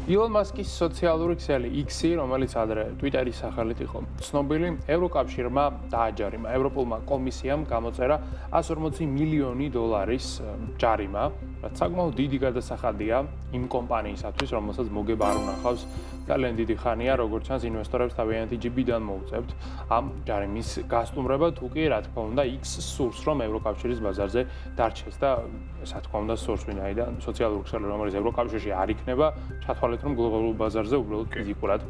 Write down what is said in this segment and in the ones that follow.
ილონ მასკის სოციალური ქსელი X-ი, რომელიც ადრე Twitter-ის სახელით იყო ცნობილი, ევროკავშირმა დააჯარიმა. ევროპულმა კომისიამ გამოწერა 140 მილიონი დოლარის ჯარიმა, რაც საკმაოდ დიდი გადასახადია იმ კომპანიისათვის, რომელსაც მოგება არ უნახავს ძალიან დიდი ხანია, როგორც ჩანს, ინვესტორებს თავიანთი ჯიბიდან მოუწევთ ამ ჯარიმის გასტუმრება, თუ კი რა თქმა უნდა X სურს, რომ ევროკავშირის ბაზარზე დარჩეს და რა თქმა უნდა სურს ვინაიდან სოციალური ქსელი, რომელიც ევროკავშირში არ იქნება, ჩათვალეთ რომ გლობალურ ბაზარზე უბრალოდ ფიზიკურად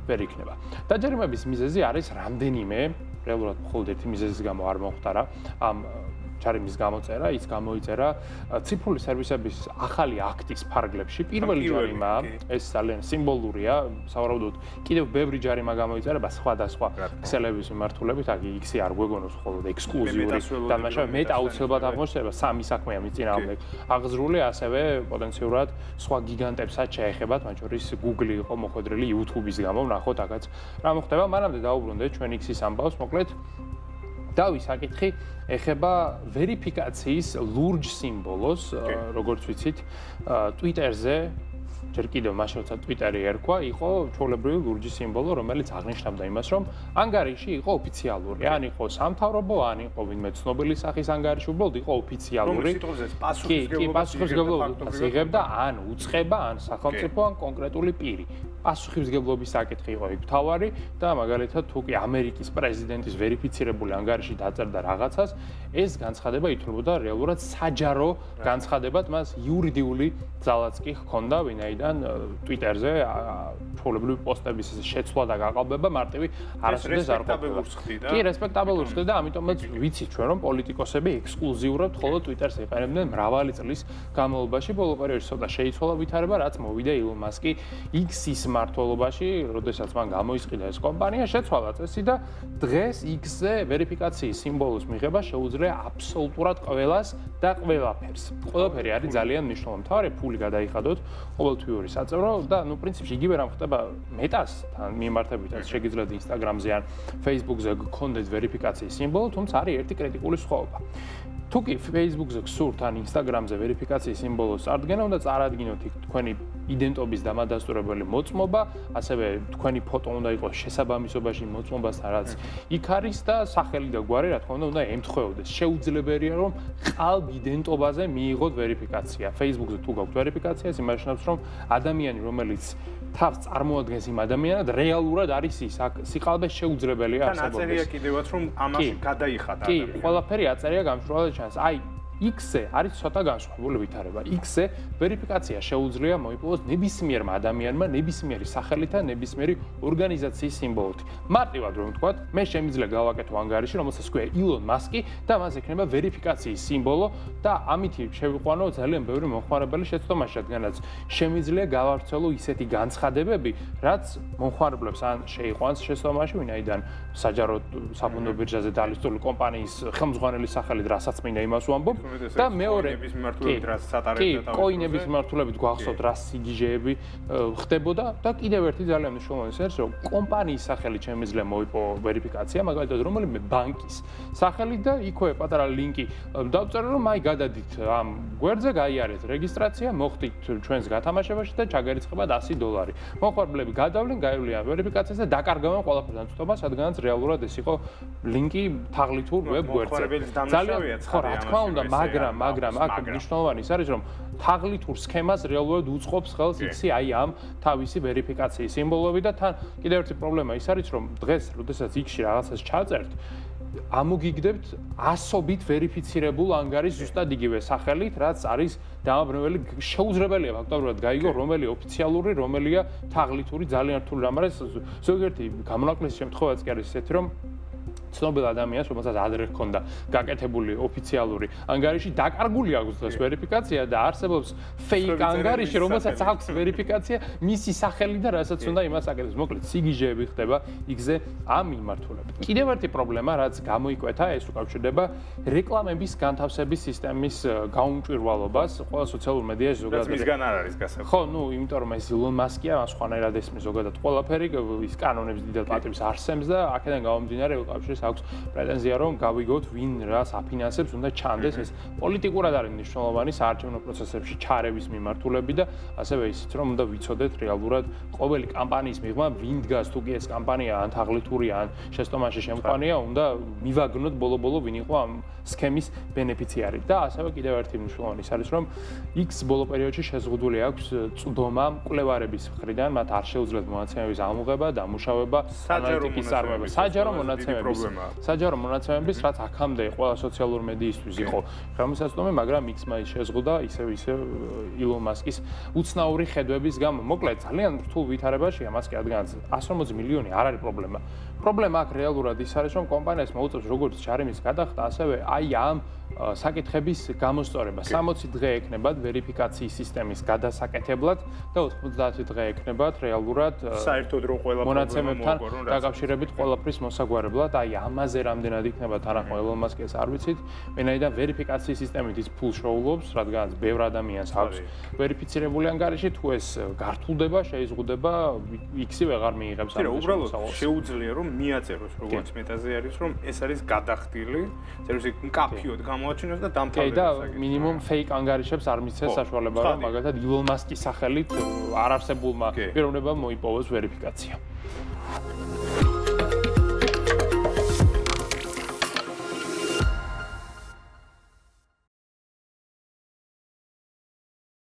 ვერ იქნება. დაჯარიმების მიზეზი არის რამდენიმე, რეალურად მხოლოდ ერთი მიზეზის გამო არ მოხდარა ამ ჯარიმის გამოწერა, ის გამოიწერა ციფრული სერვისების ახალი აქტის ფარგლებში. პირველი ჯარიმა, ეს ძალიან სიმბოლურია, სავარაუდოდ კიდევ ბევრი ჯარიმა გამოიწერება სხვადასხვა ქსელების მიმართულებით, აქ X-ი არ გვეგონოს მხოლოდ ექსკლუზიური დამნაშავე, მეტ აუცილებლად აღმოჩნდება სამი საქმეა მის წინააღმდეგ აღზრული, ასევე პოტენციურად სხვა გიგანტებსაც შეეხებათ, მათ შორის Google იყო მოხვედრილი YouTube-ის გამო, ნახოთ აქაც რა მოხდება. მანამდე დაუბრუნდეთ ჩვენ X-ის ამბავს, მოკლედ დავი საკითხი ეხება ვერიფიკაციის ლურჯ სიმბოლოს, როგორც ვიცით, Twitter-ზე ჯერ კიდევ მაშინ როცა Twitter-ი ერქვა, იყო ჩვეულებრივი ლურჯი სიმბოლო, რომელიც აღნიშნავდა იმას, რომ ანგარიში იყო ოფიციალური, ან იყო სამთავრობო, ან იყო ვინმე ცნობილი სახის ანგარიში, უბრალოდ იყო ოფიციალური. პასუხისმგებლობას იღებდა ან უწყება, ან სახელმწიფო, ან კონკრეტული პირი. პასუხისმგებლობის საკითხი იყო იქ მთავარი და მაგალითად თუ კი ამერიკის პრეზიდენტის ვერიფიცირებული ანგარიში დაწერდა რაღაცას, ეს განცხადება ითვლებოდა რეალურად საჯარო განცხადებად, მას იურიდიული ძალაც კი ჰქონდა, ვინაიდან Twitter-ზე ჩვეულებრივი პოსტების შეცვლა და გაყალბება მარტივი არასოდეს არ ყოფილა. კი, რესპექტაბელური ხდება და ამიტომაც ვიცით ჩვენ რომ პოლიტიკოსები ექსკლუზიურად მხოლოდ Twitter-ს იყენებდნენ მრავალი წლის განმავლობაში, ბოლო პერიოდში ცოტა შეიცვალა ვითარება, რაც მოვიდა ილონ მასკი X-ის მმართველობაში, როდესაც მან გამოისყიდა ეს კომპანია, შეცვალა წესი და დღეს X-ზე ვერიფიკაციის სიმბოლოს მიღება შეუძლია აბსოლუტურად ყველას და ყველაფერს. ყველაფერი არის ძალიან მნიშვნელოვანი. თავარი ფული გადაიხადოთ ყოველთვიური საწევრო და ნუ პრინციპში იგივე რამ ხდება მეტასთან მიმართებითაც შეგიძლიათ Instagram-ზე ან Facebook-ზე გქონდეთ ვერიფიკაციის სიმბოლო, თუმცა არის ერთი კრიტიკული სხვაობა. თუ კი Facebook-ზე გსურთ ან Instagram-ზე ვერიფიკაციის სიმბოლოს წარდგენა, უნდა წარადგინოთ იქ თქვენი იდენტობის დამადასტურებელი მოწმობა, ასევე თქვენი ფოტო უნდა იყოს შესაბამისობაში მოწმობასთან, რაც იქ არის და სახელი და გვარი, რა თქმა უნდა, ემთხვეოდეს. შეუძლებელია, რომ ყალბ იდენტობაზე მიიღოთ ვერიფიკაცია. Facebook-ზე თუ გაქვთ ვერიფიკაცია, ეს იმაშნავს, რომ ადამიანი, რომელიც თავს წარმოადგენს იმ ადამიანად, რეალურად არის ის, აქ სიყალბე შეუძლებელია არსებობდეს. და აწერია კიდევაც, რომ ამაში გადაიხადა ადამიანი. კი, ყველაფერი აწერია გამჭვირვალედ ჩანს. აი X-ზე არის ცოტა განსხვავებული ვითარება. X-ზე ვერიფიკაცია შეუძლია მოიპოვოს ნებისმიერმა ადამიანმა, ნებისმიერი სახელით და ნებისმიერი ორგანიზაციის სიმბოლოთი. მარტივად რომ ვთქვათ, მე შემიძლია გავაკეთო ანგარიში, რომელსაც ქვია ილონ მასკი და მას ექნება ვერიფიკაციის სიმბოლო და ამითი შევიყვანო ძალიან ბევრი მომხმარებელი შეცდომაში, რადგანაც შემიძლია გავავრცელო ისეთი განცხადებები, რაც მომხმარებლებს ან შეიყვანს შეცდომაში, ვინაიდან საჯარო საფონდო ბირჟაზე დალისტული კომპანიის ხელმძღვანელი სახელით რასაც მინდა იმას ვამბობ. და მეორე კოინების მიმართულებით გვახსოვთ რა სიგიჟეები ხდებოდა და კიდევ ერთი ძალიან მნიშვნელოვანი ის რომ კომპანიის სახელით შემიძლია მოიპოვო ვერიფიკაცია, მაგალითად რომელიმე ბანკის სახელით და იქვე პატარა ლინკი დავწერე რომ აი გადადით ამ გვერდზე, გაიარეთ რეგისტრაცია, მოხდით ჩვენს გათამაშებაში და ჩაგერიცხებათ $100. მომხმარებლები გადავლენ, გაივლიან ვერიფიკაციას და დაკარგავენ ყველაფერთან ცოტა, სადღაც რეალურად ეს იყო ლინკი თაღლითურ ვებ გვერდზე. ძალიან ხო, რა თქმა უნდა, მაგრამ აქ მნიშვნელოვანი ის არის, რომ თაღლითურ სქემას რეალურად უწყობს ხელს X-ი აი ამ თავისი ვერიფიკაციის სიმბოლოები და თან კიდევ ერთი პრობლემა ის არის, რომ დღეს, როდესაც X-ში რაღაცას ჩაწერთ, ამოგიგდებთ ასობით ვერიფიცირებულ ანგარიშს ზუსტად იგივე სახელით, რაც არის დამაბრუნებელი, შეუძლებელია ფაქტობრივად გაიგო, რომელი ოფიციალური, რომელია თაღლითური, ძალიან რთული რამ არის. ზოგიერთი გამონაკლისის შემთხვევაც კი არის ესეთი, რომ ცნობილ ადამიანს, რომელსაც ადრე ჰქონდა გაკეთებული ოფიციალური ანგარიში, დაკარგული აქვს დღეს ვერიფიკაცია და არსებობს fake ანგარიში, რომელსაც აქვს ვერიფიკაცია, მისი სახელი და რასაც უნდა იმას აკეთებს. მოკლედ, სიგიჟეები ხდება X-ზე ამ მიმართულებით. კიდევ ერთი პრობლემა, რაც გამოიკვეთა, ეს უკავშირდება რეკლამების განთავსების სისტემის გაუმჭვირვალობას. ყველა სოციალურ მედიაში ზოგადად მისგან არ არის გასაგები. ხო, ნუ იმიტომ რომ ეს ილონ მასკია, სხვანაირად ესმის ზოგადად ყველაფერი, ის კანონებს დიდად პატივს არ სცემს და აქედან გამომდინარე უკავშირდება სექტორის აქვს პრეტენზია, რომ გავიგოთ, ვინ რას აფინანსებს, უნდა ჩანდეს ეს პოლიტიკურად არის მნიშვნელოვანი საარჩევნო პროცესებში ჩარევის მიმართულები და ასევე ისიც, რომ უნდა ვიცოდეთ რეალურად ყოველი კამპანიის მიღმა, ვინ დგას, თუ კი ეს კამპანია ან თაღლითურია, ან შეცდომაში შემყვანია, უნდა მივაგნოთ ბოლო-ბოლო ვინ იყო ამ სქემის ბენეფიციარი და ასევე კიდევ ერთი მნიშვნელოვანი ის არის, რომ X ბოლო პერიოდში შეზღუდული აქვს წვდომა მკვლევარების მხრიდან, მათ არ შეუძლიათ მონაცემების ამოღება, დამუშავება, ანალიტიკის წარმოება, საჯარო მონაცემების, რაც აქამდე ყველა სოციალური მედიისთვის იყო ხელმისაწვდომი, მაგრამ X-მა შეზღუდა ისევ ილონ მასკის უცნაური ხედვების გამო. მოკლედ, ძალიან რთულ ვითარებაშია მას კი ადგენს 180 მილიონი არ არის პრობლემა. პრობლემა აქ რეალურად ის არის, რომ კომპანიას მოუწევს როგორც ჯარიმის გადახდა, ასევე აი ამ საკითხების გამოსწორება. 60 დღე ექნებათ ვერიფიკაციის სისტემის გადასაკეთებლად და 90 დღე ექნებათ რეალურად საერთოდ რო ყველა მონაცემებთან დაკავშირებით ყველაფრის მოსაგვარებლად. აი ამაზე რამდენად იქნება თანახმო ელონ მასკის არ ვიცით. ვინაიდან ვერიფიკაციის სისტემით ის ფულს შოულობს, რადგანაც ბევრ ადამიანს აქვს ვერიფიცირებული ანგარიში, თუ ეს გართულდება, შეიზღუდება, X-ი ვეღარ მიიღებს ამ უბრალოდ შეუძლია რომ მიაწეროს როგორც მეტაზე არის რომ ეს არის გადახდილი, ზერუსი მკაფიოდ გამოაჩინოს და დამთავრდეს. და მინიმუმ ფეიქ ანგარიშებს არ მისცეს საშუალება რომ მაგალითად ილონ მასკის სახელით არარსებულმა პიროვნებამ მოიპოვოს ვერიფიკაცია.